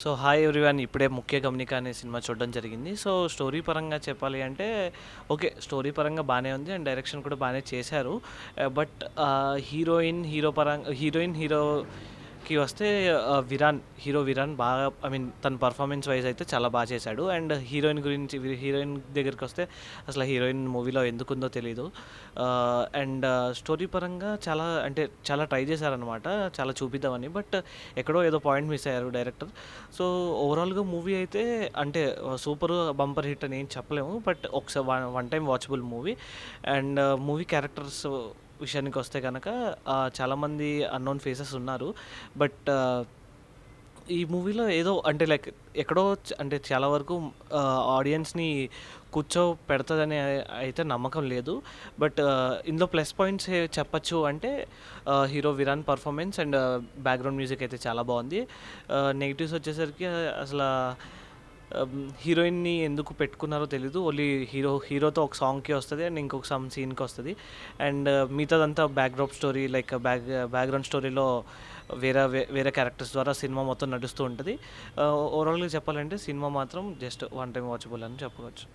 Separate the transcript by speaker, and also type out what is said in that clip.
Speaker 1: So, hi everyone. ఇప్పుడే 'ముఖ్య గమనిక' అనే సినిమా చూడడం జరిగింది. సో, స్టోరీ పరంగా చెప్పాలి అంటే, ఓకే. స్టోరీ పరంగా బానే ఉంది. అండ్ డైరెక్షన్ కూడా బానే చేశారు. బట్ హీరోకి వస్తే హీరో 'విరాన్' బాగా, ఐ మీన్ తన పర్ఫార్మెన్స్ వైస్ అయితే చాలా బాగా చేశాడు. అండ్ హీరోయిన్ దగ్గరికొస్తే అసలు హీరోయిన్ మూవీలో ఎందుకుందో తెలీదు. అండ్ స్టోరీ పరంగా చాలా ట్రై చేశారనమాట. చాలా చూపిద్దామని. బట్ ఎక్కడో ఏదో పాయింట్ మిస్ అయ్యారు డైరెక్టర్. సో, ఓవరాల్‌గా మూవీ అయితే అంటే సూపర్ బంపర్ హిట్ అని ఏం చెప్పలేము. బట్ ఒకసారి one time watchable movie. And movie characters విషయానికొస్తే గనక చాలామంది అన్నోన్ ఫేసెస్ ఉన్నారు. బట్ ఈ మూవీలో ఏదో అంటే లైక్ ఎక్కడో అంటే చాలా వరకు ఆడియన్స్‌ని కూర్చోపెడతదని అయితే నమ్మకం లేదు. బట్ ఇందులో ప్లస్ పాయింట్స్ చెప్పచ్చు అంటే hero 'Virar' performance and background music అయితే చాలా బావుంది. నెగెటివ్స్ వచ్చేసరికి అసలా హీరోయిన్‌ని ఎందుకు పెట్టుకున్నారో తెలీదు. ఓన్లీ హీరోతో ఒక సాంగ్‌కే వస్తది. అండ్ ఇంకొక సీన్‌కి వస్తది. అండ్ మిగతాదంతా బ్యాక్‌డ్రాప్ స్టోరీ లైక్ బ్యాక్‌గ్రౌండ్ స్టోరీలో వేరే క్యారెక్టర్స్ ద్వారా సినిమా మొత్తం నడుస్తూ ఉంటది. ఓవరాల్‌గా చెప్పాలంటే సినిమా మాత్రం జస్ట్ వన్ టైమ్ వాచబుల్ అని చెప్పుకోవచ్చు.